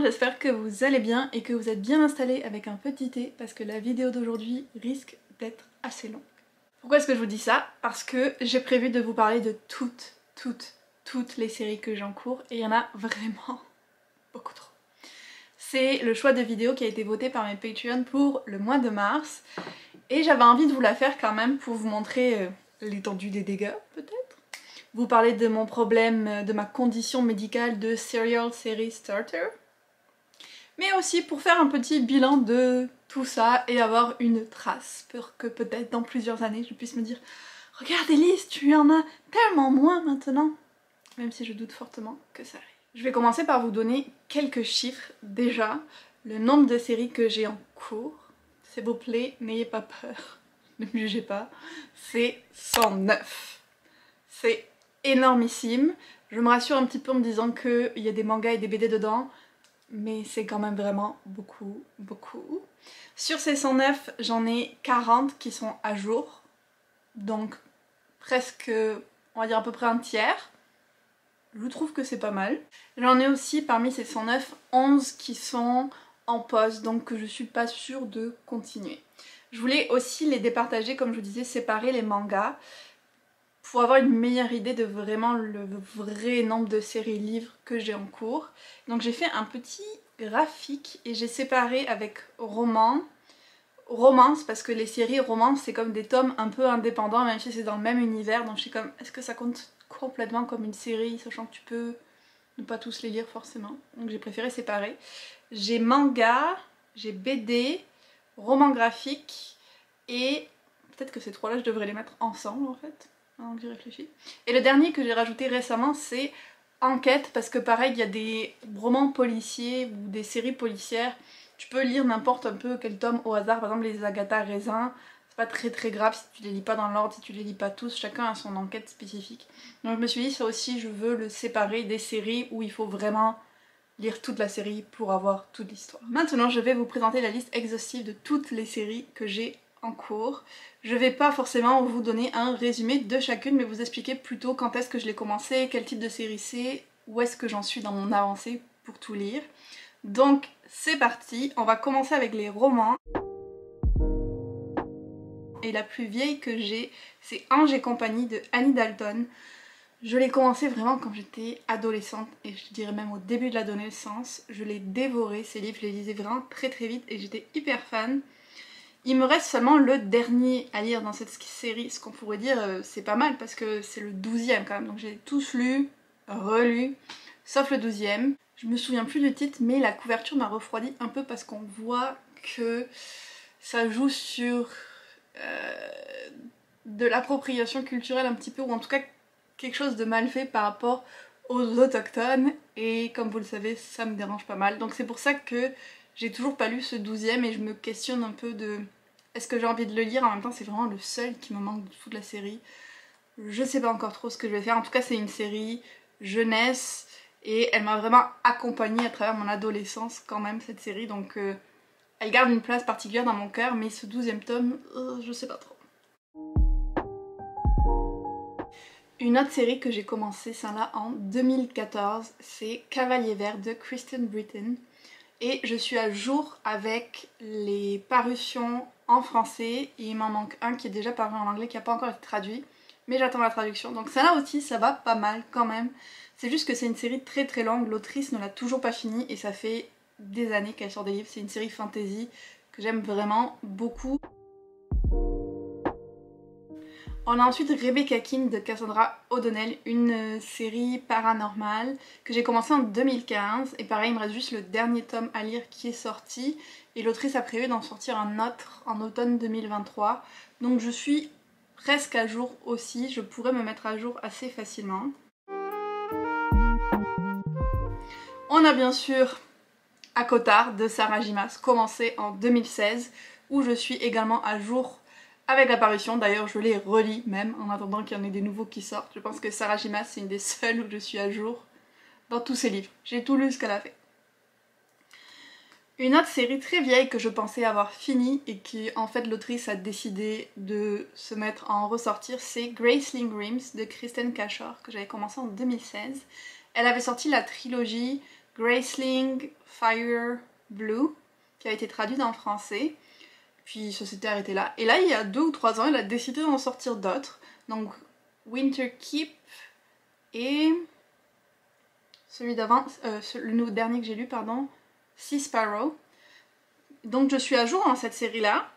j'espère que vous allez bien et que vous êtes bien installés avec un petit thé parce que la vidéo d'aujourd'hui risque d'être assez longue. Pourquoi est-ce que je vous dis ça? Parce que j'ai prévu de vous parler de toutes les séries que j'ai en cours et il y en a vraiment beaucoup trop. C'est le choix de vidéo qui a été voté par mes Patreons pour le mois de mars et j'avais envie de vous la faire quand même pour vous montrer l'étendue des dégâts peut-être. Vous parler de mon problème, de ma condition médicale de serial series starter. Mais aussi pour faire un petit bilan de tout ça et avoir une trace pour que peut-être dans plusieurs années je puisse me dire « Regarde Elise, tu en as tellement moins maintenant !» Même si je doute fortement que ça arrive. Je vais commencer par vous donner quelques chiffres déjà. Le nombre de séries que j'ai en cours. S'il vous plaît, n'ayez pas peur. Ne me jugez pas. C'est 109. C'est énormissime. Je me rassure un petit peu en me disant qu'il y a des mangas et des BD dedans, mais c'est quand même vraiment beaucoup. Sur ces 109, j'en ai 40 qui sont à jour, donc presque, on va dire à peu près un tiers. Je trouve que c'est pas mal. J'en ai aussi parmi ces 109, 11 qui sont en pause, donc que je suis pas sûre de continuer. Je voulais aussi les départager, comme je vous disais, séparer les mangas, pour avoir une meilleure idée de vraiment le vrai nombre de séries livres que j'ai en cours. Donc j'ai fait un petit graphique et j'ai séparé avec romance, parce que les séries romance c'est comme des tomes un peu indépendants même si c'est dans le même univers, donc je suis comme est-ce que ça compte complètement comme une série sachant que tu peux ne pas tous les lire forcément, donc j'ai préféré séparer. J'ai manga, j'ai BD, roman graphique et peut-être que ces trois là je devrais les mettre ensemble en fait. Donc j'y réfléchis. Et le dernier que j'ai rajouté récemment c'est enquête, parce que pareil il y a des romans policiers ou des séries policières, tu peux lire n'importe un peu quel tome au hasard, par exemple les Agatha Raisin, c'est pas très grave si tu les lis pas dans l'ordre, si tu les lis pas tous, chacun a son enquête spécifique. Donc je me suis dit ça aussi je veux le séparer des séries où il faut vraiment lire toute la série pour avoir toute l'histoire. Maintenant je vais vous présenter la liste exhaustive de toutes les séries que j'ai en cours. Je vais pas forcément vous donner un résumé de chacune, mais vous expliquer plutôt quand est-ce que je l'ai commencé, quel type de série c'est, où est-ce que j'en suis dans mon avancée pour tout lire. Donc c'est parti, on va commencer avec les romans. Et la plus vieille que j'ai, c'est Ange et compagnie de Annie Dalton. Je l'ai commencé vraiment quand j'étais adolescente et je dirais même au début de l'adolescence. Je l'ai dévoré, ces livres, je les lisais vraiment très vite et j'étais hyper fan. Il me reste seulement le dernier à lire dans cette série, ce qu'on pourrait dire c'est pas mal parce que c'est le 12e quand même, donc j'ai tous lu, relu, sauf le 12e. Je me souviens plus du titre mais la couverture m'a refroidi un peu parce qu'on voit que ça joue sur de l'appropriation culturelle un petit peu, ou en tout cas quelque chose de mal fait par rapport aux autochtones et comme vous le savez ça me dérange pas mal. Donc c'est pour ça que j'ai toujours pas lu ce 12e et je me questionne un peu de est-ce que j'ai envie de le lire. En même temps c'est vraiment le seul qui me manque de toute la série. Je sais pas encore trop ce que je vais faire, en tout cas c'est une série jeunesse et elle m'a vraiment accompagnée à travers mon adolescence quand même cette série, donc elle garde une place particulière dans mon cœur, mais ce 12e tome, je sais pas trop. Une autre série que j'ai commencé celle-là en 2014, c'est Cavalier Vert de Kristen Britain. Et je suis à jour avec les parutions en français, et il m'en manque un qui est déjà paru en anglais qui n'a pas encore été traduit, mais j'attends la traduction. Donc celle-là aussi ça va pas mal quand même. C'est juste que c'est une série très longue, l'autrice ne l'a toujours pas finie et ça fait des années qu'elle sort des livres. C'est une série fantasy que j'aime vraiment beaucoup. On a ensuite Rebecca King de Cassandra O'Donnell, une série paranormale que j'ai commencé en 2015 et pareil il me reste juste le dernier tome à lire qui est sorti et l'autrice a prévu d'en sortir un autre en automne 2023, donc je suis presque à jour aussi, je pourrais me mettre à jour assez facilement. On a bien sûr ACOTAR de Sarah Gimas, commencé en 2016, où je suis également à jour avec l'apparition. D'ailleurs je les relis même en attendant qu'il y en ait des nouveaux qui sortent. Je pense que Sarah Gimas c'est une des seules où je suis à jour dans tous ses livres. J'ai tout lu ce qu'elle a fait. Une autre série très vieille que je pensais avoir finie et qui en fait l'autrice a décidé de se mettre à en ressortir, c'est Graceling Grims de Kristen Cashore que j'avais commencé en 2016. Elle avait sorti la trilogie Graceling Fire Blue, qui a été traduite en français. Puis ça s'était arrêté là. Et là, il y a 2 ou 3 ans, elle a décidé d'en sortir d'autres. Donc Winter Keep et celui d'avant, le dernier que j'ai lu, pardon, Sea Sparrow. Donc je suis à jour dans cette série-là.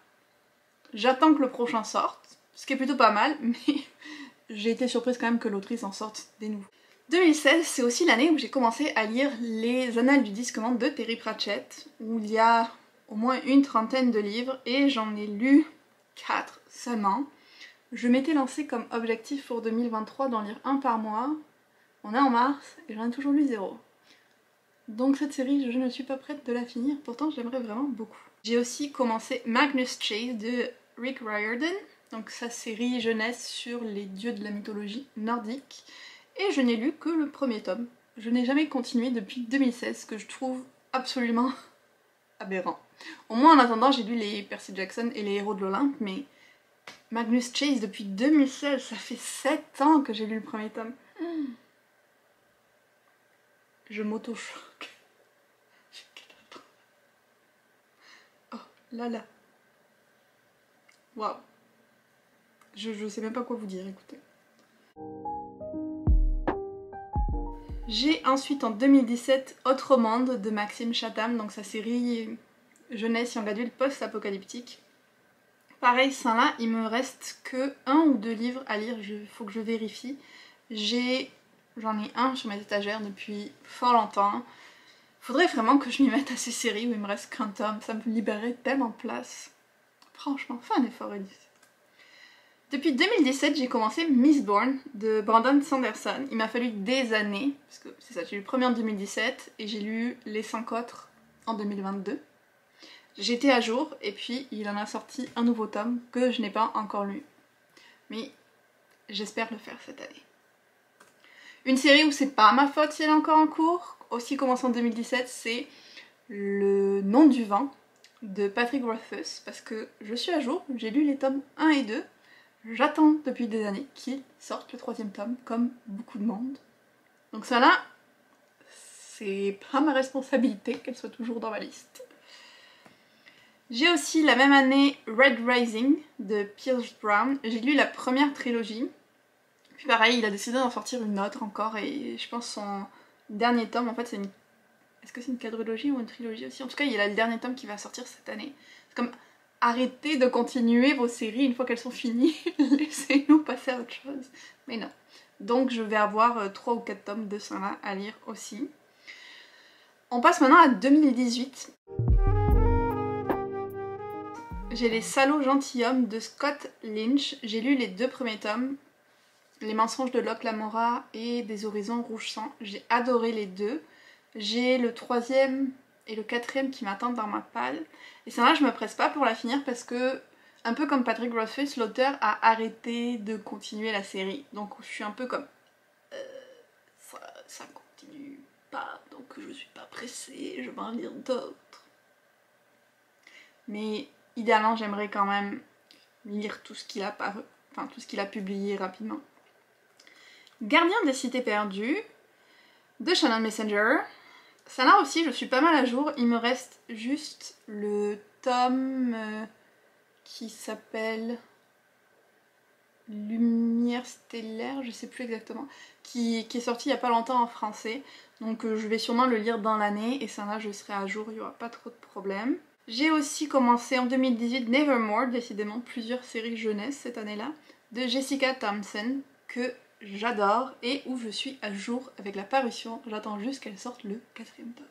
J'attends que le prochain sorte, ce qui est plutôt pas mal, mais j'ai été surprise quand même que l'autrice en sorte des nouveaux. 2016, c'est aussi l'année où j'ai commencé à lire les Annales du Disque-Monde de Terry Pratchett, où il y a au moins une trentaine de livres, et j'en ai lu 4 seulement. Je m'étais lancée comme objectif pour 2023 d'en lire un par mois. On est en mars, et j'en ai toujours lu 0. Donc cette série, je ne suis pas prête de la finir, pourtant j'aimerais vraiment beaucoup. J'ai aussi commencé Magnus Chase de Rick Riordan, donc sa série jeunesse sur les dieux de la mythologie nordique, et je n'ai lu que le premier tome. Je n'ai jamais continué depuis 2016, ce que je trouve absolument aberrant. Au moins en attendant, j'ai lu les Percy Jackson et les Héros de l'Olympe, mais Magnus Chase depuis 2016, ça fait 7 ans que j'ai lu le premier tome. Je m'auto-choque. Oh là là. Waouh. Je sais même pas quoi vous dire, écoutez. J'ai ensuite en 2017 Autre Monde de Maxime Chatham, donc sa série jeunesse young adulte post-apocalyptique. Pareil, ça là, il me reste que 1 ou 2 livres à lire, faut que je vérifie. J'en ai un sur mes étagères depuis fort longtemps. Faudrait vraiment que je m'y mette à ces séries où il me reste qu'un tome, ça me libérerait tellement de place. Franchement, fais un effort, Elise. Depuis 2017, j'ai commencé Mistborn de Brandon Sanderson. Il m'a fallu des années, parce que c'est ça, j'ai lu le premier en 2017 et j'ai lu les 5 autres en 2022. J'étais à jour et puis il en a sorti un nouveau tome que je n'ai pas encore lu. Mais j'espère le faire cette année. Une série où c'est pas ma faute si elle est encore en cours, aussi commencé en 2017, c'est Le Nom du Vent de Patrick Rothfuss, parce que je suis à jour, j'ai lu les tomes 1 et 2. J'attends depuis des années qu'il sorte le 3e tome, comme beaucoup de monde. Donc ça là, c'est pas ma responsabilité qu'elle soit toujours dans ma liste. J'ai aussi la même année Red Rising de Pierce Brown. J'ai lu la première trilogie. Puis pareil, il a décidé d'en sortir une autre encore et je pense son dernier tome, en fait c'est une... Est-ce que c'est une quadrilogie ou une trilogie aussi? En tout cas, il y a le dernier tome qui va sortir cette année. C'est comme... Arrêtez de continuer vos séries une fois qu'elles sont finies, laissez-nous passer à autre chose. Mais non. Donc je vais avoir 3 ou 4 tomes de ça là à lire aussi. On passe maintenant à 2018. J'ai Les Salauds Gentilshommes de Scott Lynch. J'ai lu les 2 premiers tomes, Les Mensonges de Locke Lamora et Des Horizons Rouge Sang. J'ai adoré les 2. J'ai le 3e et le 4e qui m'attendent dans ma palle. Et ça là, je me presse pas pour la finir parce que, un peu comme Patrick Rothfuss, l'auteur a arrêté de continuer la série. Donc je suis un peu comme... ça continue pas, donc je suis pas pressée, je vais en lire d'autres. Mais idéalement, j'aimerais quand même lire tout ce qu'il a tout ce qu'il a publié rapidement. Gardien des Cités Perdues de Shannon Messenger. Ça là aussi, je suis pas mal à jour. Il me reste juste le tome qui s'appelle Lumière Stellaire, je sais plus exactement, qui est sorti il y a pas longtemps en français. Donc je vais sûrement le lire dans l'année et ça là, je serai à jour, il n'y aura pas trop de problèmes. J'ai aussi commencé en 2018 Nevermore, décidément plusieurs séries jeunesse cette année-là, de Jessica Thompson, que j'adore et où je suis à jour avec la parution. J'attends juste qu'elle sorte le 4e tome.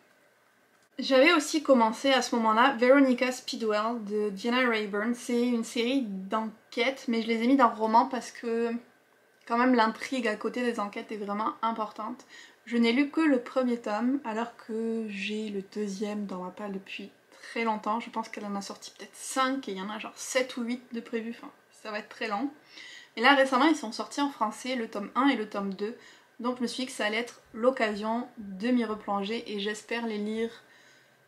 J'avais aussi commencé à ce moment-là Veronica Speedwell de Diana Rayburn. C'est une série d'enquêtes, mais je les ai mis dans le roman parce que quand même l'intrigue à côté des enquêtes est vraiment importante. Je n'ai lu que le 1er tome alors que j'ai le 2e dans ma palle depuis très longtemps. Je pense qu'elle en a sorti peut-être 5 et il y en a genre 7 ou 8 de prévus. Enfin, ça va être très long. Et là récemment ils sont sortis en français, le tome 1 et le tome 2. Donc je me suis dit que ça allait être l'occasion de m'y replonger et j'espère les lire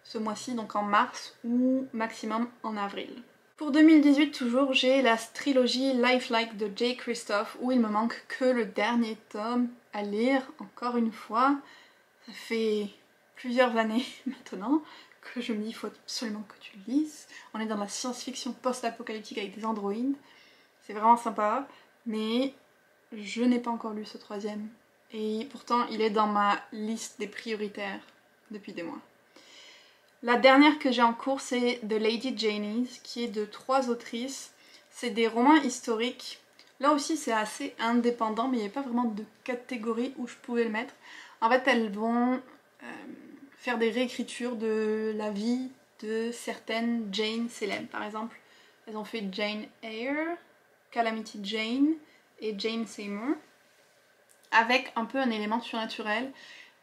ce mois-ci, donc en mars ou maximum en avril. Pour 2018 toujours, j'ai la trilogie Lifelike de Jay Kristoff où il me manque que le dernier tome à lire, encore une fois. Ça fait plusieurs années maintenant que je me dis il faut absolument que tu le lises. On est dans la science-fiction post-apocalyptique avec des androïdes. C'est vraiment sympa, mais je n'ai pas encore lu ce troisième. Et pourtant, il est dans ma liste des prioritaires depuis des mois. La dernière que j'ai en cours, c'est The Lady Janies, qui est de 3 autrices. C'est des romans historiques. Là aussi, c'est assez indépendant, mais il n'y avait pas vraiment de catégorie où je pouvais le mettre. En fait, elles vont faire des réécritures de la vie de certaines Jane célèbres. Par exemple, elles ont fait Jane Eyre, Calamity Jane et Jane Seymour, avec un peu un élément surnaturel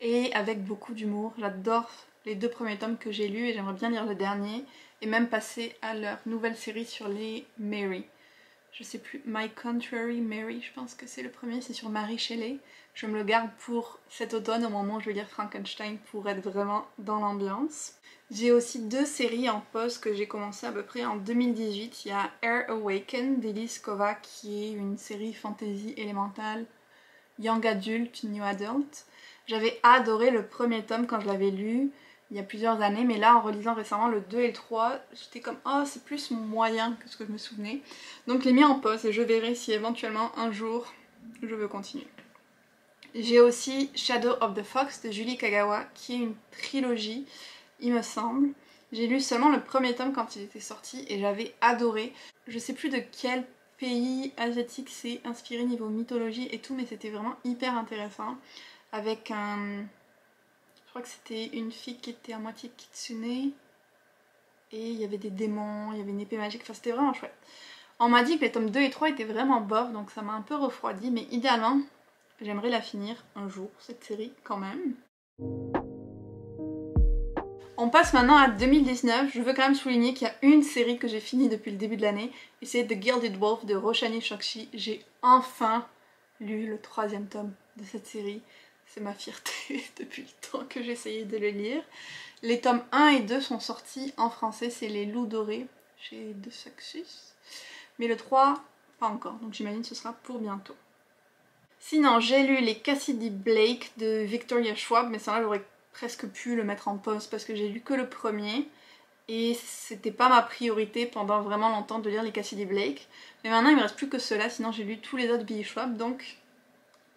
et avec beaucoup d'humour. J'adore les 2 premiers tomes que j'ai lus et j'aimerais bien lire le dernier et même passer à leur nouvelle série sur les Mary. Je sais plus, My Contrary Mary, je pense que c'est le premier, c'est sur Mary Shelley. Je me le garde pour cet automne au moment où je vais lire Frankenstein pour être vraiment dans l'ambiance. J'ai aussi 2 séries en pause que j'ai commencé à peu près en 2018. Il y a Air Awaken d'Elise Kova qui est une série fantasy élémentale, young adult, new adult. J'avais adoré le premier tome quand je l'avais lu il y a plusieurs années, mais là en relisant récemment le 2 et le 3, j'étais comme oh c'est plus moyen que ce que je me souvenais. Donc je l'ai mis en pause et je verrai si éventuellement un jour je veux continuer. J'ai aussi Shadow of the Fox de Julie Kagawa qui est une trilogie il me semble. J'ai lu seulement le premier tome quand il était sorti et j'avais adoré. Je sais plus de quel pays asiatique c'est inspiré niveau mythologie et tout, mais c'était vraiment hyper intéressant avec un... Je crois que c'était une fille qui était à moitié kitsune et il y avait des démons, il y avait une épée magique, enfin c'était vraiment chouette. On m'a dit que les tomes 2 et 3 étaient vraiment bof, donc ça m'a un peu refroidi, mais idéalement j'aimerais la finir un jour, cette série quand même. On passe maintenant à 2019, je veux quand même souligner qu'il y a une série que j'ai finie depuis le début de l'année et c'est The Gilded Wolf de Roshani Chokshi. J'ai enfin lu le 3e tome de cette série. C'est ma fierté depuis le temps que j'essayais de le lire. Les tomes 1 et 2 sont sortis en français, c'est Les Loups Dorés chez De Saxus. Mais le 3, pas encore, donc j'imagine que ce sera pour bientôt. Sinon, j'ai lu les Cassidy Blake de Victoria Schwab, mais ça là j'aurais presque pu le mettre en pause parce que j'ai lu que le premier et c'était pas ma priorité pendant vraiment longtemps de lire les Cassidy Blake. Mais maintenant il me reste plus que ceux-là, sinon j'ai lu tous les autres Billy Schwab, donc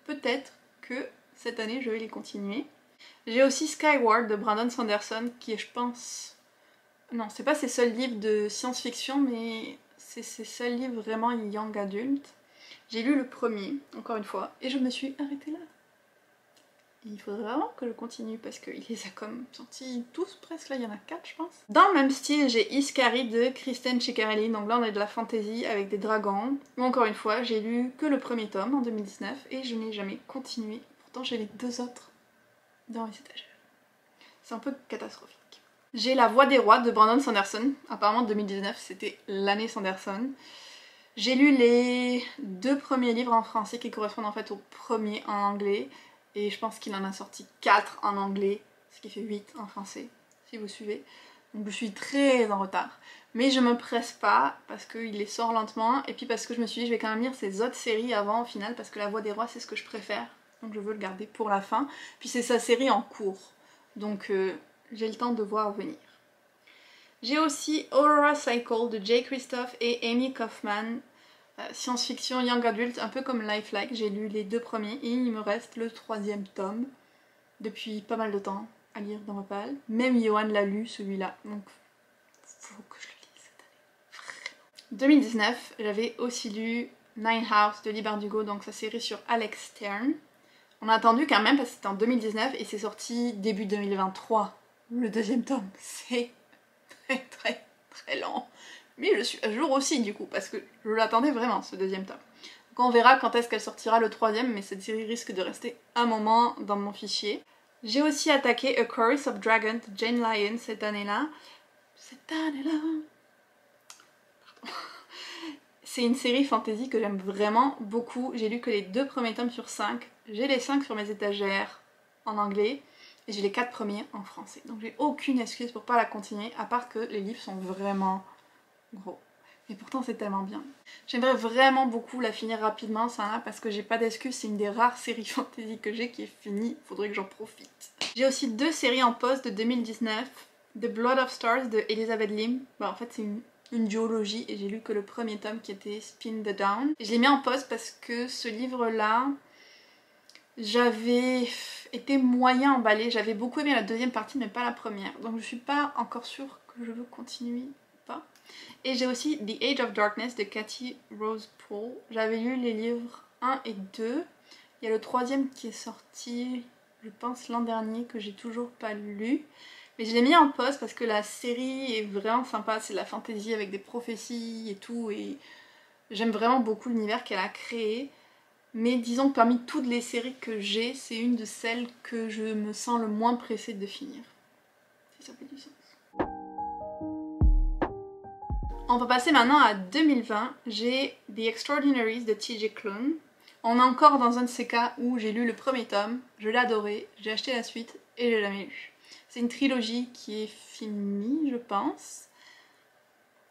peut-être que cette année je vais les continuer. J'ai aussi Skyward de Brandon Sanderson qui est je pense... Non, c'est pas ses seuls livres de science-fiction mais c'est ses seuls livres vraiment young adult. J'ai lu le premier, encore une fois, et je me suis arrêtée là. Il faudrait vraiment que je continue parce qu'il les a comme sortis tous presque, là il y en a 4 je pense. Dans le même style j'ai Iskari de Kristen Ciccarelli, donc là on est de la fantasy avec des dragons. Ou encore une fois j'ai lu que le premier tome en 2019 et je n'ai jamais continué, pourtant j'ai les 2 autres dans mes étagères. C'est un peu catastrophique. J'ai La Voix des Rois de Brandon Sanderson, apparemment 2019 c'était l'année Sanderson. J'ai lu les 2 premiers livres en français qui correspondent en fait au premier en anglais. Et je pense qu'il en a sorti 4 en anglais, ce qui fait 8 en français, si vous suivez. Donc je suis très en retard. Mais je me presse pas, parce qu'il les sort lentement, et puis parce que je me suis dit je vais quand même lire ces autres séries avant au final, parce que La Voix des Rois c'est ce que je préfère. Donc je veux le garder pour la fin. Puis c'est sa série en cours, donc j'ai le temps de voir venir. J'ai aussi Aurora Cycle de Jay Kristoff et Amy Kaufman. Science-fiction young adult, un peu comme Lifelike, j'ai lu les 2 premiers et il me reste le 3e tome depuis pas mal de temps à lire dans ma palle. Même Johan l'a lu celui-là, donc faut que je le lise cette année. Vraiment. 2019, j'avais aussi lu Nine House de Leigh Bardugo, donc sa série sur Alex Stern. On a attendu quand même parce que c'était en 2019 et c'est sorti début 2023. Le 2e tome, c'est très lent. Mais je suis à jour aussi du coup, parce que je l'attendais vraiment ce 2e tome. Donc on verra quand est-ce qu'elle sortira le 3e, mais cette série risque de rester un moment dans mon fichier. J'ai aussi attaqué A Chorus of Dragons de Jane Lyon cette année-là. C'est une série fantasy que j'aime vraiment beaucoup. J'ai lu que les 2 premiers tomes sur 5. J'ai les 5 sur mes étagères en anglais. Et j'ai les 4 premiers en français. Donc j'ai aucune excuse pour pas la continuer, à part que les livres sont vraiment... gros. Et pourtant c'est tellement bien. J'aimerais vraiment beaucoup la finir rapidement, ça, parce que j'ai pas d'excuses, c'est une des rares séries fantasy que j'ai qui est finie, faudrait que j'en profite. J'ai aussi 2 séries en pause de 2019, The Blood of Stars de Elizabeth Lim. Bon, en fait c'est une duologie et j'ai lu que le premier tome qui était Spin the Down. Et je l'ai mis en pause parce que ce livre-là, j'avais été moyen emballée, j'avais beaucoup aimé la deuxième partie mais pas la première. Donc je suis pas encore sûre que je veux continuer ou pas. Et j'ai aussi The Age of Darkness de Cathy Rose Poole. J'avais lu les livres 1 et 2. Il y a le troisième qui est sorti, je pense, l'an dernier, que j'ai toujours pas lu. Mais je l'ai mis en pause parce que la série est vraiment sympa. C'est de la fantasy avec des prophéties et tout. Et j'aime vraiment beaucoup l'univers qu'elle a créé. Mais disons que parmi toutes les séries que j'ai, c'est une de celles que je me sens le moins pressée de finir. Si ça fait du sens. On va passer maintenant à 2020. J'ai The Extraordinaries de TJ Klune. On est encore dans un de ces cas où j'ai lu le premier tome, je l'ai adoré, j'ai acheté la suite et je l'ai jamais lu. C'est une trilogie qui est finie, je pense.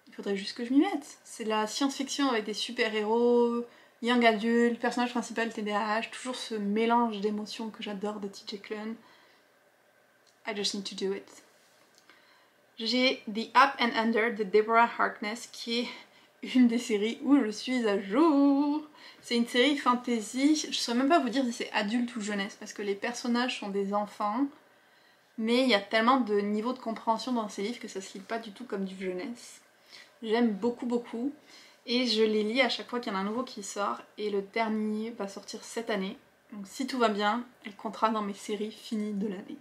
Il faudrait juste que je m'y mette. C'est de la science-fiction avec des super-héros, young adultes, personnage principal TDAH, toujours ce mélange d'émotions que j'adore de TJ Klune. I just need to do it. J'ai The Up and Under de Deborah Harkness qui est une des séries où je suis à jour. C'est une série fantasy, je ne saurais même pas vous dire si c'est adulte ou jeunesse parce que les personnages sont des enfants mais il y a tellement de niveaux de compréhension dans ces livres que ça se lit pas du tout comme du jeunesse. J'aime beaucoup et je les lis à chaque fois qu'il y en a un nouveau qui sort et le dernier va sortir cette année. Donc si tout va bien, elle comptera dans mes séries finies de l'année.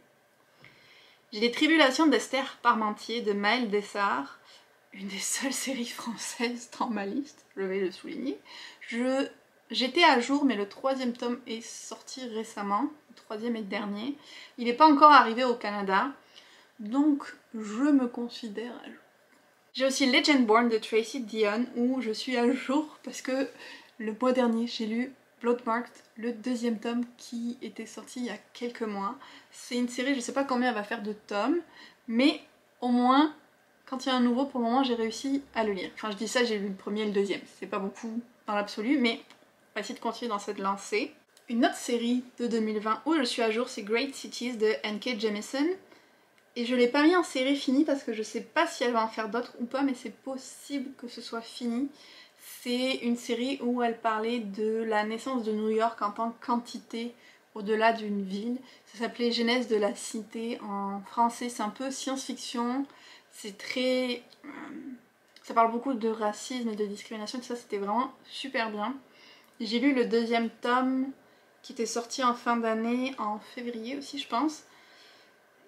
J'ai Les Tribulations d'Esther Parmentier de Maëlle Dessart, une des seules séries françaises dans ma liste, je vais le souligner. J'étais à jour mais le troisième tome est sorti récemment, le troisième et dernier. Il n'est pas encore arrivé au Canada, donc je me considère à jour. J'ai aussi Legendborn de Tracy Deonn où je suis à jour parce que le mois dernier j'ai lu Bloodmarked, le deuxième tome qui était sorti il y a quelques mois. C'est une série, je sais pas combien elle va faire de tomes, mais au moins, quand il y a un nouveau, pour le moment, j'ai réussi à le lire. Enfin, je dis ça, j'ai lu le premier et le deuxième. C'est pas beaucoup dans l'absolu, mais on va essayer de continuer dans cette lancée. Une autre série de 2020 où je suis à jour, c'est Great Cities de N.K. Jemisin. Et je l'ai pas mis en série finie parce que je sais pas si elle va en faire d'autres ou pas, mais c'est possible que ce soit fini. C'est une série où elle parlait de la naissance de New York en tant que quantité au-delà d'une ville. Ça s'appelait Genèse de la cité en français, c'est un peu science-fiction. C'est très... ça parle beaucoup de racisme et de discrimination, tout ça, c'était vraiment super bien. J'ai lu le deuxième tome qui était sorti en fin d'année, en février aussi je pense.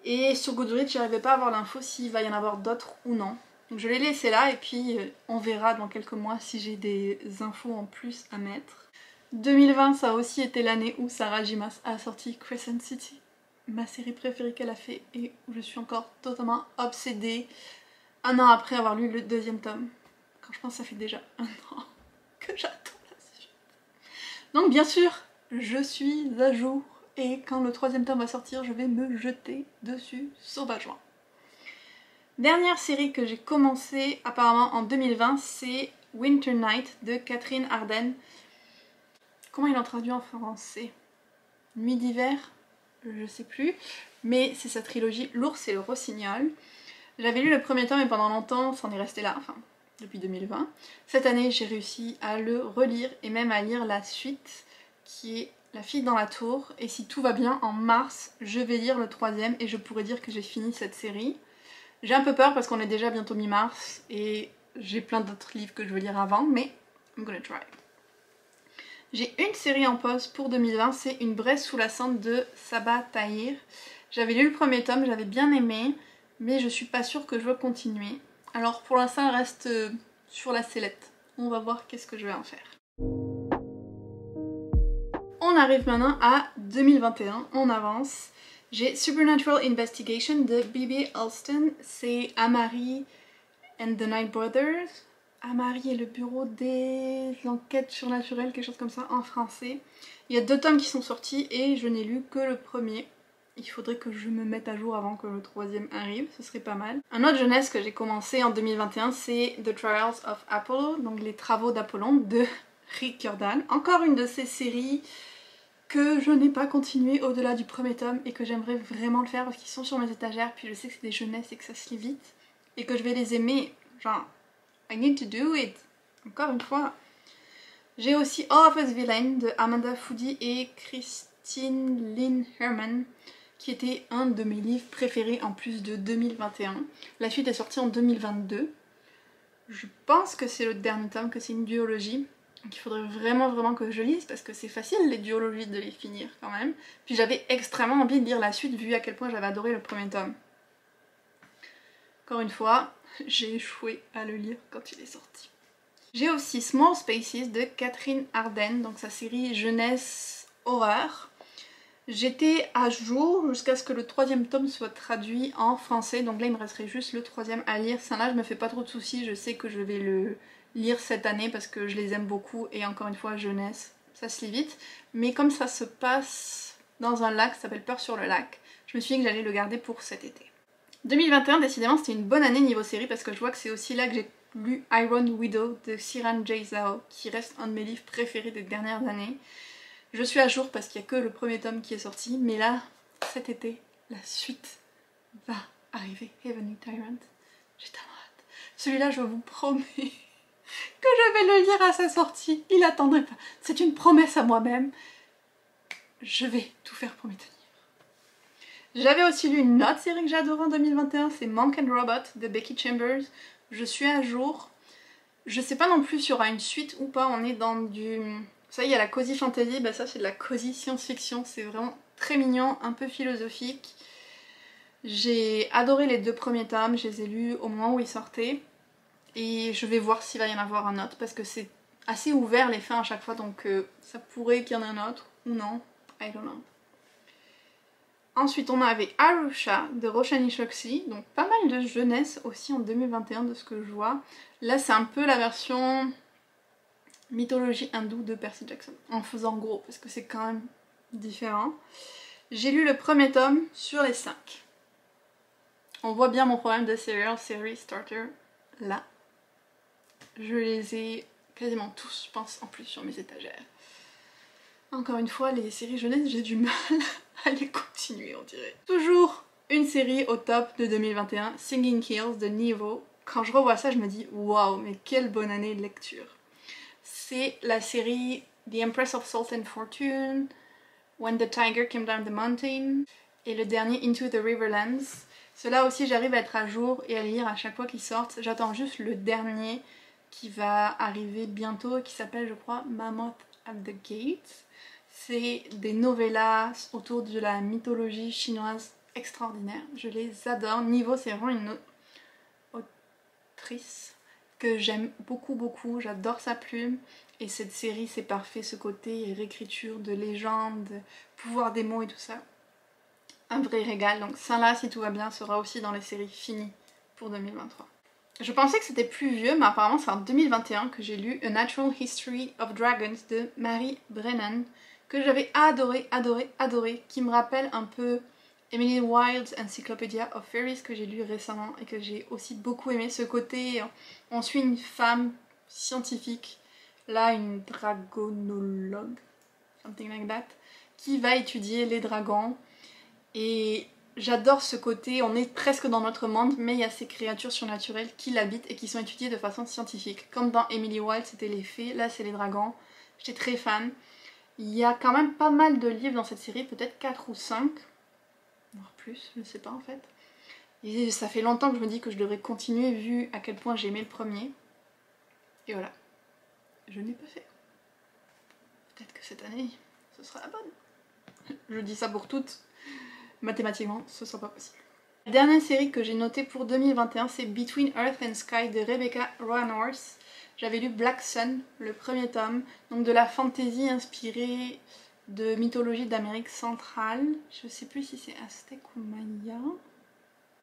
Et sur Goodreads, j'arrivais pas à avoir l'info s'il va y en avoir d'autres ou non. Donc je l'ai laissé là et puis on verra dans quelques mois si j'ai des infos en plus à mettre. 2020, ça a aussi été l'année où Sarah J. Maas a sorti Crescent City, ma série préférée qu'elle a fait et où je suis encore totalement obsédée un an après avoir lu le deuxième tome. Quand je pense que ça fait déjà un an que j'attends la suite. Donc bien sûr, je suis à jour et quand le troisième tome va sortir, je vais me jeter dessus sauvagement. Dernière série que j'ai commencé apparemment en 2020, c'est Winter Night de Catherine Arden. Comment ils l'ont traduit en français? Nuit d'hiver? Je sais plus. Mais c'est sa trilogie L'ours et le rossignol. J'avais lu le premier tome et pendant longtemps, ça en est resté là, enfin depuis 2020. Cette année, j'ai réussi à le relire et même à lire la suite qui est La fille dans la tour. Et si tout va bien, en mars, je vais lire le troisième et je pourrais dire que j'ai fini cette série. J'ai un peu peur parce qu'on est déjà bientôt mi-mars et j'ai plein d'autres livres que je veux lire avant, mais I'm gonna try. J'ai une série en pause pour 2020, c'est Une braise sous la cendre de Sabaa Tahir. J'avais lu le premier tome, j'avais bien aimé, mais je suis pas sûre que je veux continuer. Alors pour l'instant, elle reste sur la sellette. On va voir qu'est-ce que je vais en faire. On arrive maintenant à 2021, on avance. J'ai Supernatural Investigation de B.B. Alston, c'est Amari and the Night Brothers. Amari et le bureau des enquêtes surnaturelles, quelque chose comme ça en français. Il y a 2 tomes qui sont sortis et je n'ai lu que le premier. il faudrait que je me mette à jour avant que le troisième arrive, ce serait pas mal. Un autre jeunesse que j'ai commencé en 2021, c'est The Trials of Apollo, donc les travaux d'Apollon de Rick Jordan. Encore une de ces séries que je n'ai pas continué au-delà du premier tome et que j'aimerais vraiment le faire parce qu'ils sont sur mes étagères, puis je sais que c'est des jeunesses et que ça se lit vite et que je vais les aimer, genre I need to do it. Encore une fois. J'ai aussi All of Us Villain de Amanda Foody et Christine Lynn Herman, qui était un de mes livres préférés en plus de 2021. La suite est sortie en 2022. Je pense que c'est le dernier tome, que c'est une duologie. Donc il faudrait vraiment que je lise parce que c'est facile les duologies de les finir quand même. Puis j'avais extrêmement envie de lire la suite vu à quel point j'avais adoré le premier tome. Encore une fois, j'ai échoué à le lire quand il est sorti. J'ai aussi Small Spaces de Catherine Arden, donc sa série jeunesse horreur. J'étais à jour jusqu'à ce que le troisième tome soit traduit en français, donc là il me resterait juste le troisième à lire. Ça là je me fais pas trop de soucis, je sais que je vais le lire cette année parce que je les aime beaucoup et encore une fois jeunesse, ça se lit vite. Mais comme ça se passe dans un lac, ça s'appelle Peur sur le lac, je me suis dit que j'allais le garder pour cet été. 2021 décidément c'était une bonne année niveau série parce que je vois que c'est aussi là que j'ai lu Iron Widow de Siran J. Zhao, qui reste un de mes livres préférés des dernières années. Je suis à jour parce qu'il n'y a que le premier tome qui est sorti, mais là, cet été, la suite va arriver, Heavenly Tyrant. J'ai tellement hâte. Celui-là, je vous promets que je vais le lire à sa sortie. Il attendrait pas. C'est une promesse à moi-même. Je vais tout faire pour m'y tenir. J'avais aussi lu une autre série que j'adore en 2021, c'est Monk and Robot de Becky Chambers. Je suis à jour. Je sais pas non plus s'il y aura une suite ou pas, on est dans du... Ça, il y a la cozy fantasy, bah ça c'est de la cozy science-fiction, c'est vraiment très mignon, un peu philosophique. J'ai adoré les 2 premiers tomes, je les ai lus au moment où ils sortaient. Et je vais voir s'il va y en avoir un autre, parce que c'est assez ouvert les fins à chaque fois, donc ça pourrait qu'il y en ait un autre, ou non, I don't know. Ensuite on avait Arusha de Roshani Chokshi, donc pas mal de jeunesse aussi en 2021 de ce que je vois. Là c'est un peu la version mythologie hindoue de Percy Jackson, en faisant gros parce que c'est quand même différent. J'ai lu le premier tome sur les 5. On voit bien mon problème de serial series starter là. Je les ai quasiment tous, je pense, en plus sur mes étagères. Encore une fois, les séries jeunesse, j'ai du mal à les continuer, on dirait. Toujours une série au top de 2021, Singing Hills de Nevo. Quand je revois ça, je me dis waouh, mais quelle bonne année de lecture. C'est la série The Empress of Salt and Fortune, When the Tiger Came Down the Mountain et le dernier Into the Riverlands. Ceux-là aussi, j'arrive à être à jour et à lire à chaque fois qu'ils sortent. J'attends juste le dernier qui va arriver bientôt, qui s'appelle, je crois, Mammoth at the Gate. C'est des novellas autour de la mythologie chinoise extraordinaire. Je les adore. Niveau, c'est vraiment une autrice que j'aime beaucoup. J'adore sa plume. Et cette série, c'est parfait. Ce côté réécriture de légendes, pouvoir des mots et tout ça. Un vrai régal. Donc ça là, si tout va bien, sera aussi dans les séries finies pour 2023. Je pensais que c'était plus vieux, mais apparemment c'est en 2021 que j'ai lu A Natural History of Dragons de Mary Brennan, que j'avais adoré, qui me rappelle un peu Emily Wilde's Encyclopedia of Fairies que j'ai lu récemment et que j'ai aussi beaucoup aimé. Ce côté, on suit une femme scientifique, là une dragonologue, something like that, qui va étudier les dragons. Et j'adore ce côté, on est presque dans notre monde, mais il y a ces créatures surnaturelles qui l'habitent et qui sont étudiées de façon scientifique. Comme dans Emily Wilde, c'était les fées, là c'est les dragons. J'étais très fan. Il y a quand même pas mal de livres dans cette série, peut-être 4 ou 5, voire plus, je ne sais pas en fait. Et ça fait longtemps que je me dis que je devrais continuer vu à quel point j'ai aimé le premier. Et voilà, je ne l'ai pas fait. Peut-être que cette année, ce sera la bonne. Je dis ça pour toutes. Mathématiquement, ce sera pas possible. La dernière série que j'ai notée pour 2021, c'est Between Earth and Sky de Rebecca Roanworth. J'avais lu Black Sun, le premier tome, donc de la fantasy inspirée de mythologie d'Amérique centrale. Je sais plus si c'est Aztèque ou Maya.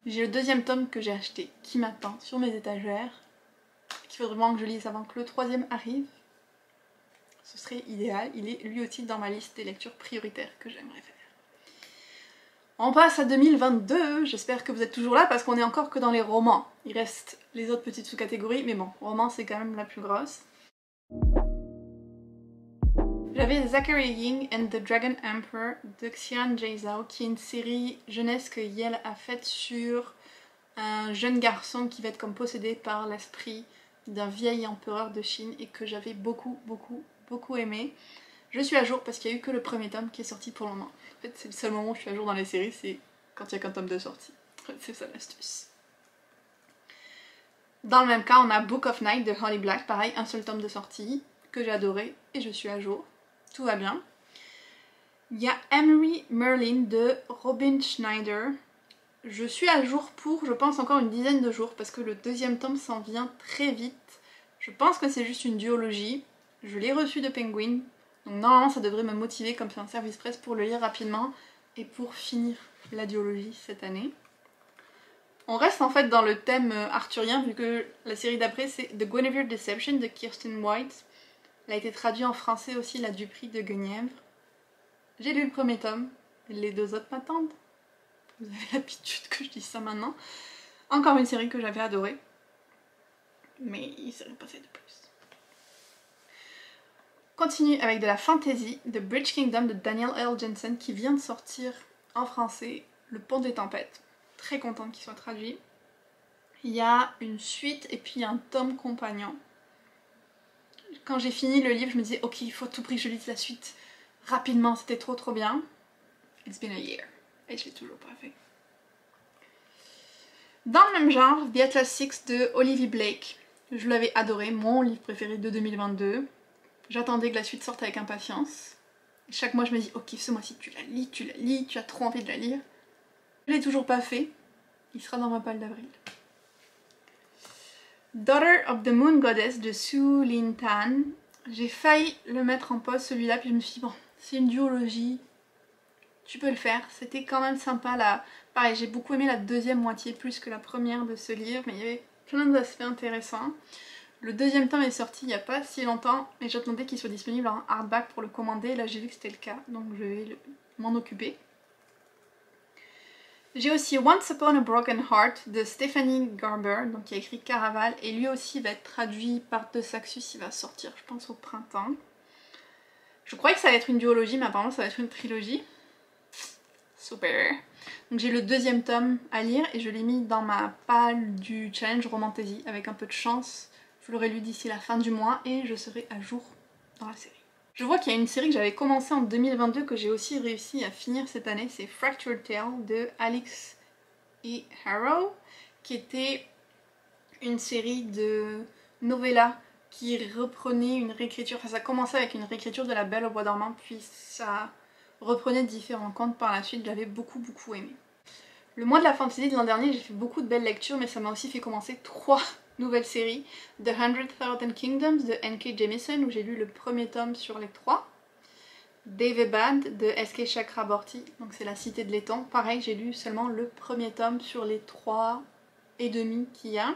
J'ai le deuxième tome que j'ai acheté, qui m'attend sur mes étagères, qu'il faudrait vraiment que je lise avant que le troisième arrive. Ce serait idéal, il est lui aussi dans ma liste des lectures prioritaires que j'aimerais faire. On passe à 2022, j'espère que vous êtes toujours là parce qu'on est encore que dans les romans. Il reste les autres petites sous-catégories, mais bon, roman c'est quand même la plus grosse. J'avais Zachary Ying and the Dragon Emperor de Xian Zhao, qui est une série jeunesse que Yale a faite sur un jeune garçon qui va être comme possédé par l'esprit d'un vieil empereur de Chine et que j'avais beaucoup aimé. Je suis à jour parce qu'il n'y a eu que le premier tome qui est sorti pour le moment. En fait, c'est le seul moment où je suis à jour dans les séries, c'est quand il n'y a qu'un tome de sortie. C'est ça l'astuce. Dans le même cas, on a Book of Night de Holly Black, pareil, un seul tome de sortie, que j'ai adoré et je suis à jour. Tout va bien. Il y a Emery Merlin de Robin Schneider. Je suis à jour pour, je pense, encore une dizaine de jours parce que le deuxième tome s'en vient très vite. Je pense que c'est juste une duologie. Je l'ai reçu de Penguin. Donc normalement ça devrait me motiver comme c'est un service presse pour le lire rapidement et pour finir la duologie cette année. On reste en fait dans le thème arthurien vu que la série d'après c'est The Guinevere Deception de Kirsten White. Elle a été traduite en français aussi, la Dupree de Guenièvre. J'ai lu le premier tome, les deux autres m'attendent. Vous avez l'habitude que je dise ça maintenant. Encore une série que j'avais adorée. Mais il serait passé de plus. Continue avec de la fantasy de Bridge Kingdom de Daniel L. Jensen qui vient de sortir en français, Le Pont des Tempêtes. Très contente qu'il soit traduit. Il y a une suite et puis un tome compagnon. Quand j'ai fini le livre, je me disais ok, il faut à tout prix que je lise la suite rapidement, c'était trop bien. It's been a year. Et je l'ai toujours pas fait. Dans le même genre, The Atlas Six de Olivia Blake. Je l'avais adoré, mon livre préféré de 2022. J'attendais que la suite sorte avec impatience. Chaque mois je me dis ok, ce mois-ci tu la lis, tu as trop envie de la lire. Je l'ai toujours pas fait. Il sera dans ma palle d'avril. Daughter of the Moon Goddess de Su Lin Tan. J'ai failli le mettre en pause celui-là, puis je me suis dit bon, c'est une duologie, tu peux le faire. C'était quand même sympa là. Pareil, j'ai beaucoup aimé la deuxième moitié plus que la première de ce livre, mais il y avait plein d'aspects intéressants. Le deuxième tome est sorti il n'y a pas si longtemps, et j'attendais qu'il soit disponible en hardback pour le commander. Là j'ai vu que c'était le cas, donc je vais m'en occuper. J'ai aussi Once Upon a Broken Heart de Stephanie Garber, donc qui a écrit Caraval, et lui aussi va être traduit par De Saxus, il va sortir je pense au printemps. Je croyais que ça allait être une duologie, mais apparemment ça va être une trilogie. Super. Donc j'ai le deuxième tome à lire et je l'ai mis dans ma palle du challenge Romantasy. Avec un peu de chance, je l'aurai lu d'ici la fin du mois et je serai à jour dans la série. Je vois qu'il y a une série que j'avais commencé en 2022 que j'ai aussi réussi à finir cette année, c'est Fractured Tale de Alex E. Harrow, qui était une série de novellas qui reprenait une réécriture, enfin ça commençait avec une réécriture de La Belle au bois dormant, puis ça reprenait différents contes par la suite, je l'avais beaucoup aimé. Le mois de la fantasy de l'an dernier, j'ai fait beaucoup de belles lectures, mais ça m'a aussi fait commencer 3 nouvelle série, The 100,000 Kingdoms de N.K. Jemisin, où j'ai lu le premier tome sur les 3. David Band de S.K. Chakraborty, donc c'est la cité de l'étang. Pareil, j'ai lu seulement le premier tome sur les 3 et demi qu'il y a.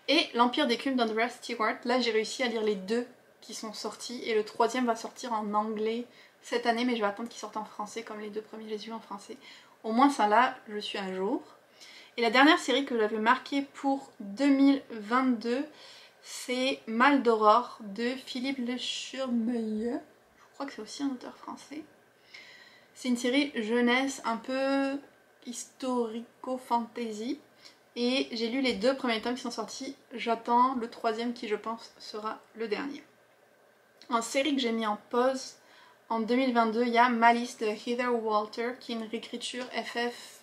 Et L'Empire des Plumes d'Andrea Stewart, là j'ai réussi à lire les 2 qui sont sortis, et le 3e va sortir en anglais cette année, mais je vais attendre qu'il sorte en français, comme les 2 premiers j'ai eu en français. Au moins ça là, je suis à jour. Et la dernière série que j'avais marquée pour 2022, c'est Mal d'Aurore de Philippe Le Schurmeyer. Je crois que c'est aussi un auteur français. C'est une série jeunesse un peu historico-fantasy. Et j'ai lu les 2 premiers tomes qui sont sortis. J'attends le 3e qui je pense sera le dernier. En série que j'ai mis en pause en 2022, il y a Malice de Heather Walter, qui est une réécriture FF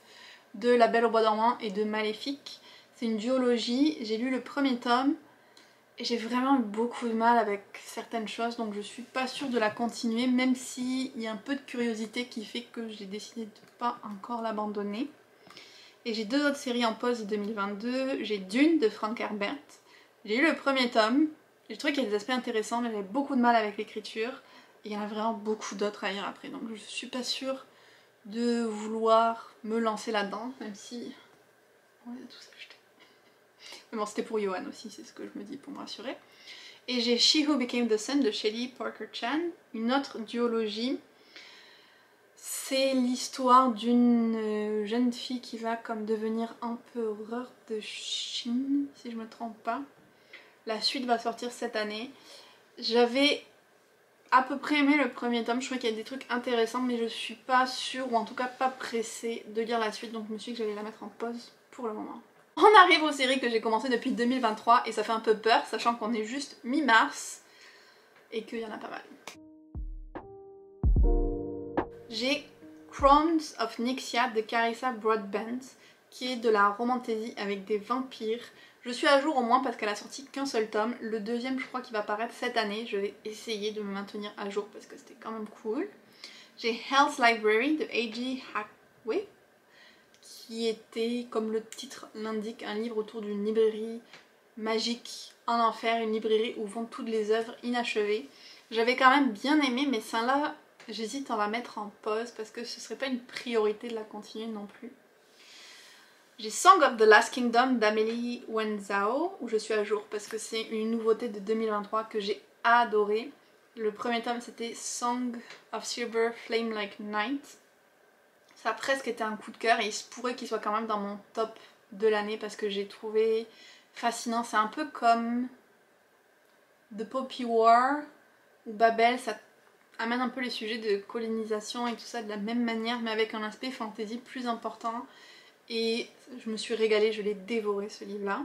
de La Belle au bois dormant et de Maléfique. C'est une duologie, j'ai lu le premier tome et j'ai vraiment eu beaucoup de mal avec certaines choses, donc je suis pas sûre de la continuer, même s'il y a un peu de curiosité qui fait que j'ai décidé de pas encore l'abandonner. Et j'ai 2 autres séries en pause de 2022, j'ai Dune de Frank Herbert. J'ai lu le premier tome, j'ai trouvé qu'il y a des aspects intéressants, mais j'avais beaucoup de mal avec l'écriture, et il y en a vraiment beaucoup d'autres à lire après, donc je suis pas sûre de vouloir me lancer là-dedans, même si on les a tous achetés. Mais bon, c'était pour Johan aussi, c'est ce que je me dis pour me rassurer. Et j'ai She Who Became the Sun de Shelley Parker Chan, une autre duologie. c'est l'histoire d'une jeune fille qui va comme devenir empereur de Chine, si je me trompe pas. La suite va sortir cette année. J'avais à peu près aimé le premier tome, je trouvais qu'il y a des trucs intéressants, mais je suis pas sûre, ou en tout cas pas pressée de lire la suite, donc je me suis dit que j'allais la mettre en pause pour le moment. On arrive aux séries que j'ai commencé depuis 2023 et ça fait un peu peur, sachant qu'on est juste mi-mars et qu'il y en a pas mal. J'ai Crowns of Nyxia de Carissa Broadbent, qui est de la romantasy avec des vampires. Je suis à jour au moins parce qu'elle a sorti qu'un seul tome. Le deuxième, je crois qu'il va paraître cette année. Je vais essayer de me maintenir à jour parce que c'était quand même cool. J'ai Hell's Library de A.G. Hathaway, qui était, comme le titre l'indique, un livre autour d'une librairie magique en enfer, une librairie où vont toutes les œuvres inachevées. J'avais quand même bien aimé, mais celle-là, j'hésite à la mettre en pause parce que ce serait pas une priorité de la continuer non plus. J'ai Song of the Last Kingdom d'Amélie Wenzhao, où je suis à jour parce que c'est une nouveauté de 2023 que j'ai adoré. Le premier tome c'était Song of Silver Flame Like Night. Ça a presque été un coup de cœur et il se pourrait qu'il soit quand même dans mon top de l'année parce que j'ai trouvé fascinant. C'est un peu comme The Poppy War ou Babel, ça amène un peu les sujets de colonisation et tout ça de la même manière mais avec un aspect fantasy plus important. Et je me suis régalée, je l'ai dévoré ce livre-là.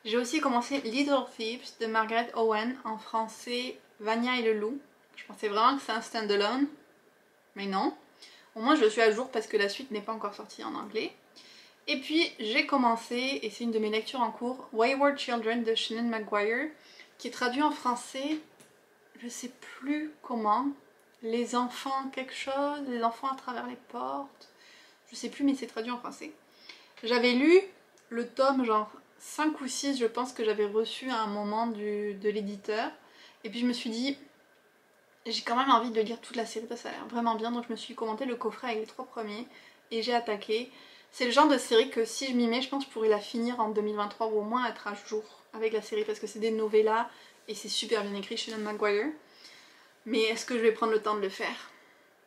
J'ai aussi commencé Little Thieves de Margaret Owen, en français Vania et le loup. Je pensais vraiment que c'est un stand-alone, mais non. Au moins je suis à jour parce que la suite n'est pas encore sortie en anglais. Et puis j'ai commencé, et c'est une de mes lectures en cours, Wayward Children de Shannon Maguire, qui est traduit en français, je sais plus comment, les enfants quelque chose, les enfants à travers les portes, je sais plus mais c'est traduit en français. J'avais lu le tome genre 5 ou 6 je pense que j'avais reçu à un moment de l'éditeur et puis je me suis dit j'ai quand même envie de lire toute la série parce que ça a l'air vraiment bien donc je me suis commandé le coffret avec les 3 premiers et j'ai attaqué. C'est le genre de série que si je m'y mets je pense que je pourrais la finir en 2023 ou au moins être à jour avec la série parce que c'est des novellas et c'est super bien écrit chez Shannon Maguire. Mais est-ce que je vais prendre le temps de le faire?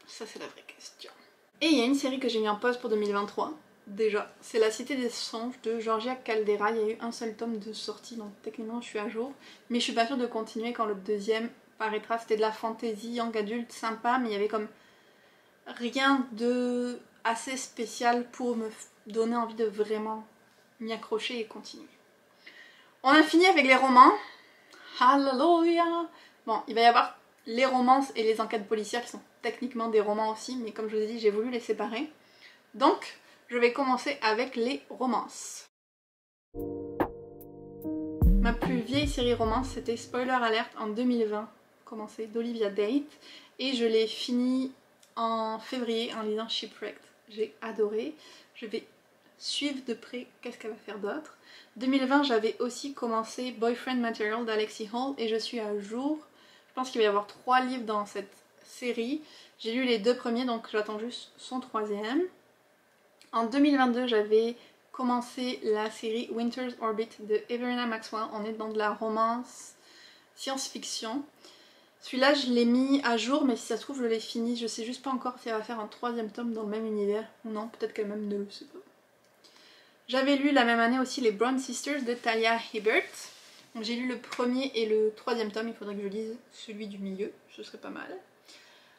Ça c'est la vraie question. Et il y a une série que j'ai mis en pause pour 2023. Déjà, c'est La Cité des Songes de Georgia Caldera. Il y a eu un seul tome de sortie, donc techniquement je suis à jour. Mais je suis pas sûre de continuer quand le deuxième paraîtra. C'était de la fantasy young adulte sympa, mais il y avait comme rien de assez spécial pour me donner envie de vraiment m'y accrocher et continuer. On a fini avec les romans. Hallelujah! Bon, il va y avoir les romances et les enquêtes policières qui sont techniquement des romans aussi, mais comme je vous ai dit, j'ai voulu les séparer. Donc, je vais commencer avec les romances. Ma plus vieille série romance, c'était Spoiler Alert en 2020, commencé d'Olivia Date, et je l'ai fini en février en lisant Shipwrecked. J'ai adoré, je vais suivre de près qu'est-ce qu'elle va faire d'autre. 2020, j'avais aussi commencé Boyfriend Material d'Alexi Hall et je suis à jour. Je pense qu'il va y avoir 3 livres dans cette série. J'ai lu les 2 premiers donc j'attends juste son 3e. En 2022, j'avais commencé la série Winter's Orbit de Everina Maxwell. On est dans de la romance science-fiction. Celui-là, je l'ai mis à jour, mais si ça se trouve, je l'ai fini. Je sais juste pas encore si elle va faire un 3e tome dans le même univers ou non. Peut-être qu'elle-même ne le sait pas. J'avais lu la même année aussi les Brown Sisters de Talia Hibbert. J'ai lu le premier et le 3e tome. Il faudrait que je lise celui du milieu. Ce serait pas mal.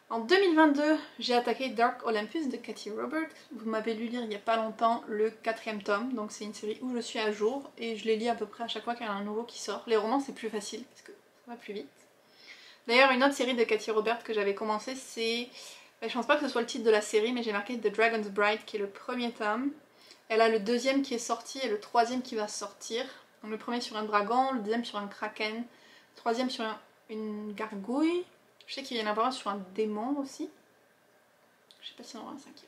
En 2022, j'ai attaqué Dark Olympus de Cathy Robert. Vous m'avez lu lire il n'y a pas longtemps le 4e tome, donc c'est une série où je suis à jour et je les lis à peu près à chaque fois qu'il y en a un nouveau qui sort. Les romans c'est plus facile parce que ça va plus vite. D'ailleurs une autre série de Cathy Robert que j'avais commencé c'est... je pense pas que ce soit le titre de la série mais j'ai marqué The Dragon's Bride qui est le 1er tome. Elle a le 2e qui est sorti et le 3e qui va sortir. Donc le premier sur un dragon, le 2e sur un kraken, le 3e sur une gargouille. Je sais qu'il y en a pas sur un démon aussi. Je sais pas s'il y en aura un 5e.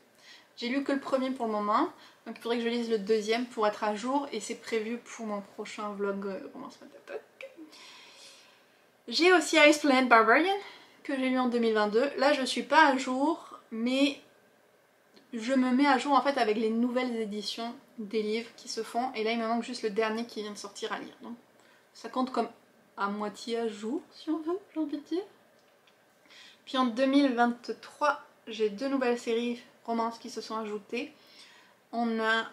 J'ai lu que le premier pour le moment, donc il faudrait que je lise le 2e pour être à jour et c'est prévu pour mon prochain vlog romance matatoc. J'ai aussi Ice Planet Barbarian que j'ai lu en 2022. Là je suis pas à jour, mais je me mets à jour en fait avec les nouvelles éditions des livres qui se font et là il me manque juste le dernier qui vient de sortir à lire. Donc ça compte comme à moitié à jour si on veut, j'ai envie de dire. Puis en 2023, j'ai 2 nouvelles séries romances qui se sont ajoutées. On a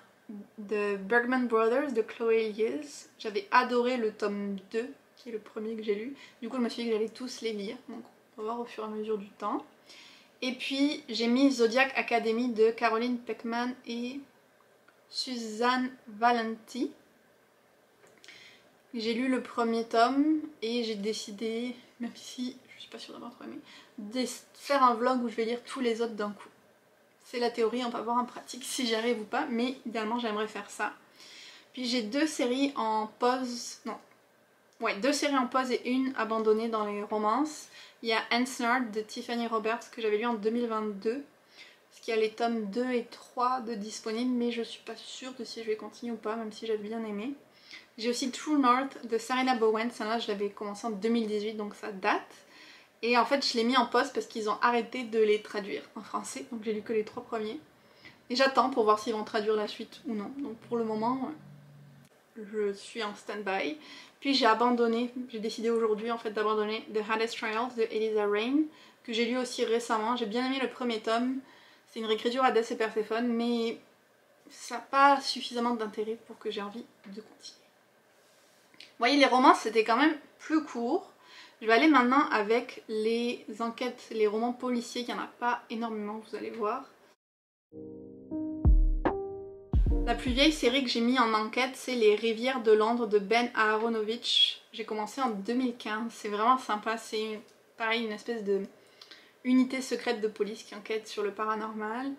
The Bergman Brothers de Chloé Liese. J'avais adoré le tome 2, qui est le premier que j'ai lu. Du coup, je me suis dit que j'allais tous les lire. Donc, on va voir au fur et à mesure du temps. Et puis, j'ai mis Zodiac Academy de Caroline Peckman et Suzanne Valenti. J'ai lu le premier tome et j'ai décidé, même si je suis pas sûre d'avoir trop aimé, de faire un vlog où je vais lire tous les autres d'un coup. C'est la théorie, on va voir en pratique si j'y arrive ou pas, mais idéalement j'aimerais faire ça. Puis j'ai 2 séries en pause, non, ouais, 2 séries en pause et une abandonnée dans les romances. Il y a Ensnared de Tiffany Roberts que j'avais lu en 2022, parce qu'il y a les tomes 2 et 3 de disponibles, mais je suis pas sûre de si je vais continuer ou pas, même si j'avais bien aimé. J'ai aussi True North de Sarina Bowen, celle-là je l'avais commencé en 2018 donc ça date. Et en fait je l'ai mis en pause parce qu'ils ont arrêté de les traduire en français, donc j'ai lu que les 3 premiers. Et j'attends pour voir s'ils vont traduire la suite ou non. Donc pour le moment je suis en stand-by. Puis j'ai abandonné, j'ai décidé aujourd'hui en fait d'abandonner The Hardest Trials de Eliza Reign, que j'ai lu aussi récemment. J'ai bien aimé le premier tome, c'est une réécriture Hadès et Perséphone, mais ça n'a pas suffisamment d'intérêt pour que j'ai envie de continuer. Vous voyez, les romances c'était quand même plus court. Je vais aller maintenant avec les enquêtes, les romans policiers, il n'y en a pas énormément, vous allez voir. La plus vieille série que j'ai mis en enquête, c'est Les Rivières de Londres de Ben Aharonovich. J'ai commencé en 2015, c'est vraiment sympa, c'est pareil une espèce de unité secrète de police qui enquête sur le paranormal.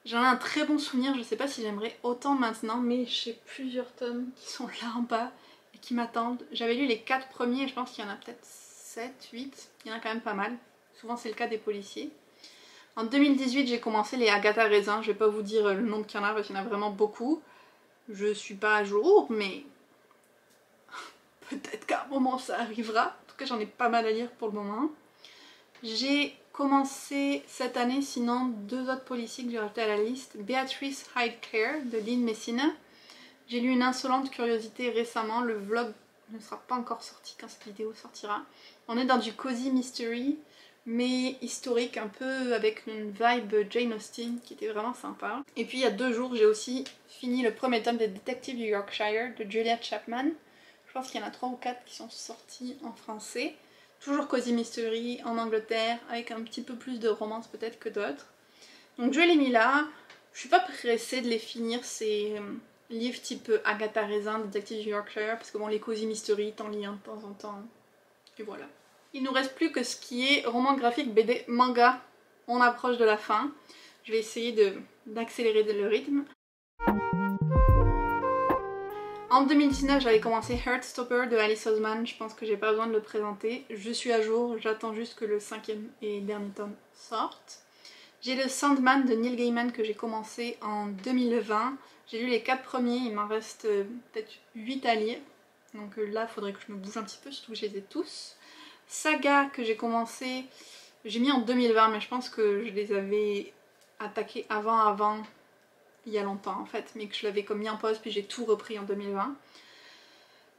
J'en ai un très bon souvenir, je sais pas si j'aimerais autant maintenant, mais j'ai plusieurs tomes qui sont là en bas et qui m'attendent. J'avais lu les 4 premiers et je pense qu'il y en a peut-être 7, 8, il y en a quand même pas mal. Souvent c'est le cas des policiers. En 2018 j'ai commencé les Agatha Raisin, je vais pas vous dire le nombre qu'il y en a parce qu'il y en a vraiment beaucoup. Je suis pas à jour mais peut-être qu'à un moment ça arrivera. En tout cas j'en ai pas mal à lire pour le moment. J'ai commencé cette année sinon 2 autres policiers que j'ai rajoutés à la liste. Beatrice Hyde Clare de Lynn Messina. J'ai lu Une insolente curiosité récemment, le vlog ne sera pas encore sorti quand cette vidéo sortira. On est dans du cozy mystery mais historique, un peu avec une vibe Jane Austen qui était vraiment sympa. Et puis il y a 2 jours j'ai aussi fini le premier tome des Détectives du Yorkshire de Julia Chapman. Je pense qu'il y en a 3 ou 4 qui sont sortis en français. Toujours cozy mystery en Angleterre avec un petit peu plus de romance peut-être que d'autres. Donc je les ai mis là. Je suis pas pressée de les finir ces livres type Agatha Raisin, Détective du Yorkshire, parce que bon les cozy mystery t'en lis un de temps en temps. Et voilà. Il nous reste plus que ce qui est roman graphique, BD, manga. On approche de la fin. Je vais essayer d'accélérer le rythme. En 2019, j'avais commencé Heartstopper de Alice Oseman, je pense que j'ai pas besoin de le présenter. Je suis à jour, j'attends juste que le 5e et dernier tome sorte. J'ai le Sandman de Neil Gaiman que j'ai commencé en 2020. J'ai lu les 4 premiers, il m'en reste peut-être 8 à lire. Donc là, il faudrait que je me bouge un petit peu, surtout que je les ai tous. Saga que j'ai commencé, j'ai mis en 2020, mais je pense que je les avais attaqués avant, il y a longtemps en fait, mais que je l'avais comme mis en pause puis j'ai tout repris en 2020.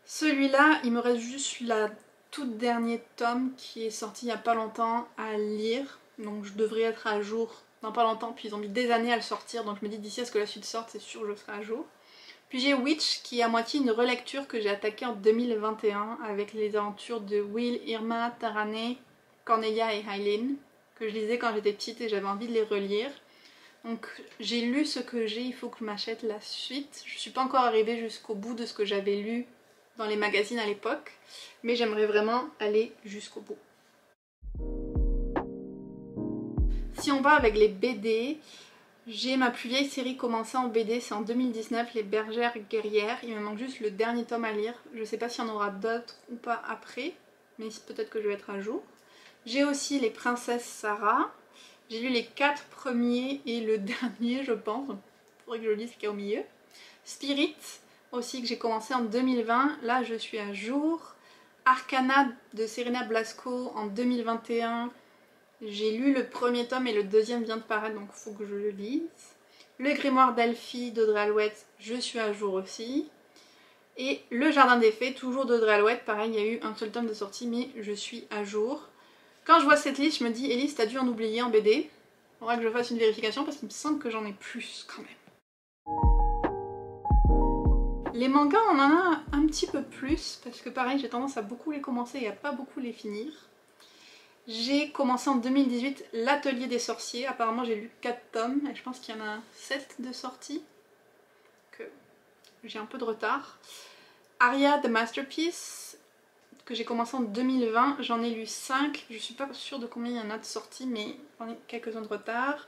Celui-là, il me reste juste la toute dernier tome qui est sorti il n'y a pas longtemps à lire, donc je devrais être à jour dans pas longtemps, puis ils ont mis des années à le sortir, donc je me dis d'ici à ce que la suite sorte, c'est sûr que je serai à jour. Puis j'ai Witch qui est à moitié une relecture que j'ai attaquée en 2021 avec les aventures de Will, Irma, Taranee, Cornelia et Eileen, que je lisais quand j'étais petite et j'avais envie de les relire. Donc j'ai lu ce que j'ai, il faut que je m'achète la suite. Je suis pas encore arrivée jusqu'au bout de ce que j'avais lu dans les magazines à l'époque, mais j'aimerais vraiment aller jusqu'au bout. Si on va avec les BD, j'ai ma plus vieille série commencée en BD, c'est en 2019, Les Bergères Guerrières. Il me manque juste le dernier tome à lire. Je sais pas s'il y en aura d'autres ou pas après, mais peut-être que je vais être à jour. J'ai aussi Les Princesses Sarah. J'ai lu les 4 premiers et le dernier, je pense. Il faudrait que je lise ce qu'il y a au milieu. Spirit, aussi, que j'ai commencé en 2020. Là, je suis à jour. Arcana de Serena Blasco en 2021. J'ai lu le premier tome et le deuxième vient de paraître, donc il faut que je le lise. Le Grimoire d'Elphie d'Audrey Alouette, je suis à jour aussi. Et Le Jardin des Fées, toujours d'Audrey Alouette, pareil, il y a eu un seul tome de sortie, mais je suis à jour. Quand je vois cette liste, je me dis, Elise, t'as dû en oublier en BD. Faudra que je fasse une vérification parce qu'il me semble que j'en ai plus quand même. Les mangas, on en a un petit peu plus parce que pareil, j'ai tendance à beaucoup les commencer et à pas beaucoup les finir. J'ai commencé en 2018 l'Atelier des sorciers. Apparemment, j'ai lu 4 tomes et je pense qu'il y en a 7 de sortie. Que j'ai un peu de retard. Aria the Masterpiece, que j'ai commencé en 2020. J'en ai lu 5. Je suis pas sûre de combien il y en a de sorties, mais j'en ai quelques-uns de retard.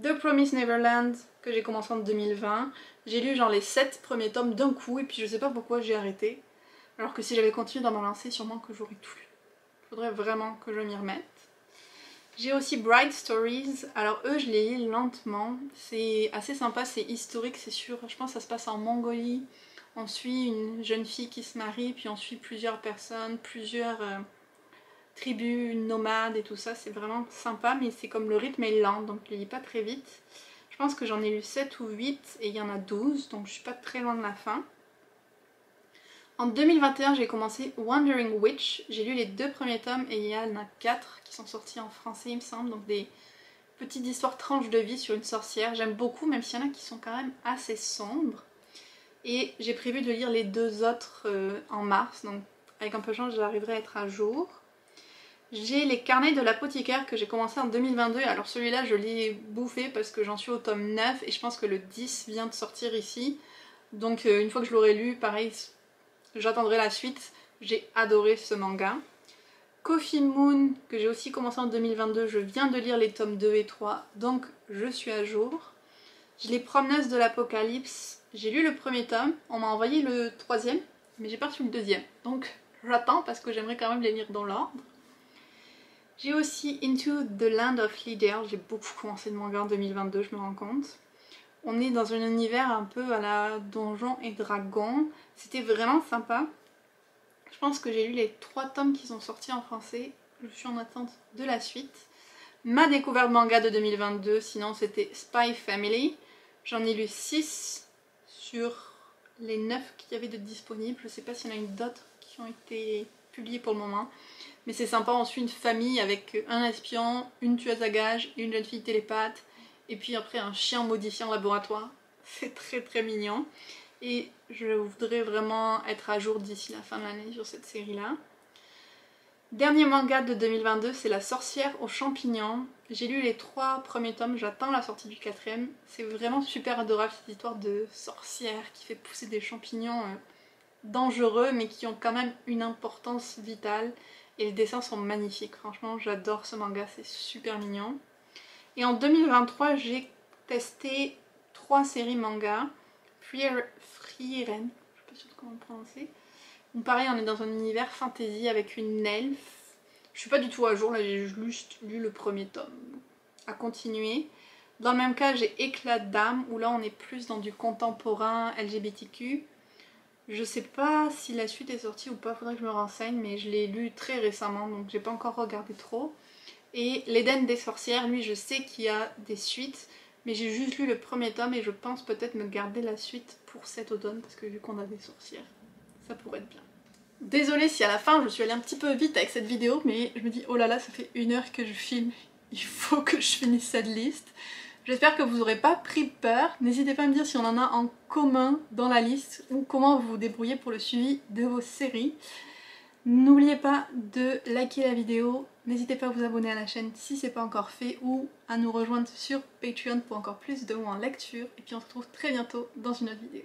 The Promised Neverland, que j'ai commencé en 2020. J'ai lu genre les 7 premiers tomes d'un coup et puis je sais pas pourquoi j'ai arrêté. Alors que si j'avais continué dans ma lancée, sûrement que j'aurais tout lu. Faudrait vraiment que je m'y remette. J'ai aussi Bright Stories. Alors eux, je les lis lentement. C'est assez sympa, c'est historique, c'est sûr. Je pense que ça se passe en Mongolie. On suit une jeune fille qui se marie, puis on suit plusieurs personnes, plusieurs tribus nomades et tout ça. C'est vraiment sympa, mais c'est comme le rythme est lent, donc je les lis pas très vite. Je pense que j'en ai lu 7 ou 8 et il y en a 12, donc je suis pas très loin de la fin. En 2021, j'ai commencé Wandering Witch. J'ai lu les 2 premiers tomes et il y en a 4 qui sont sortis en français, il me semble. Donc des petites histoires tranches de vie sur une sorcière. J'aime beaucoup, même s'il y en a qui sont quand même assez sombres. Et j'ai prévu de lire les 2 autres en mars. Donc avec un peu de chance, j'arriverai à être à jour. J'ai les carnets de l'apothicaire que j'ai commencé en 2022. Alors celui-là, je l'ai bouffé parce que j'en suis au tome 9 et je pense que le 10 vient de sortir ici. Donc une fois que je l'aurai lu, pareil, j'attendrai la suite. J'ai adoré ce manga. Coffee Moon, que j'ai aussi commencé en 2022, je viens de lire les tomes 2 et 3, donc je suis à jour. J'ai les Promeneuses de l'Apocalypse, j'ai lu le premier tome, on m'a envoyé le 3e, mais j'ai pas reçu le 2e, donc j'attends parce que j'aimerais quand même les lire dans l'ordre. J'ai aussi Into the Land of Leader, j'ai beaucoup commencé de manga en 2022, je me rends compte. On est dans un univers un peu à la Donjons et Dragons, c'était vraiment sympa. Je pense que j'ai lu les 3 tomes qui sont sortis en français, je suis en attente de la suite. Ma découverte manga de 2022, sinon c'était Spy Family. J'en ai lu 6 sur les 9 qu'il y avait de disponibles. Je sais pas s'il y en a eu d'autres qui ont été publiés pour le moment. Mais c'est sympa, on suit une famille avec un espion, une tueuse à gages, une jeune fille télépathe, et puis après un chien modifié en laboratoire. C'est très très mignon. Et je voudrais vraiment être à jour d'ici la fin de l'année sur cette série-là. Dernier manga de 2022, c'est La sorcière aux champignons. J'ai lu les 3 premiers tomes, j'attends la sortie du 4e. C'est vraiment super adorable cette histoire de sorcière qui fait pousser des champignons dangereux mais qui ont quand même une importance vitale. Et les dessins sont magnifiques, franchement j'adore ce manga, c'est super mignon. Et en 2023, j'ai testé 3 séries manga. Frieren, je suis pas sûre de comment le prononcer. Donc pareil, on est dans un univers fantasy avec une elfe. Je suis pas du tout à jour, là j'ai juste lu le premier tome. À continuer. Dans le même cas, j'ai Éclat d'âme, où là on est plus dans du contemporain LGBTQ. Je sais pas si la suite est sortie ou pas, faudrait que je me renseigne, mais je l'ai lu très récemment, donc j'ai pas encore regardé trop. Et L'Éden des sorcières, lui je sais qu'il y a des suites, mais j'ai juste lu le premier tome et je pense peut-être me garder la suite pour cet automne, parce que vu qu'on a des sorcières, ça pourrait être bien. Désolée si à la fin je suis allée un petit peu vite avec cette vidéo, mais je me dis oh là là, ça fait 1 heure que je filme, il faut que je finisse cette liste. J'espère que vous n'aurez pas pris peur, n'hésitez pas à me dire si on en a en commun dans la liste ou comment vous vous débrouillez pour le suivi de vos séries. N'oubliez pas de liker la vidéo, n'hésitez pas à vous abonner à la chaîne si c'est pas encore fait ou à nous rejoindre sur Patreon pour encore plus de mots en lecture et puis on se retrouve très bientôt dans une autre vidéo.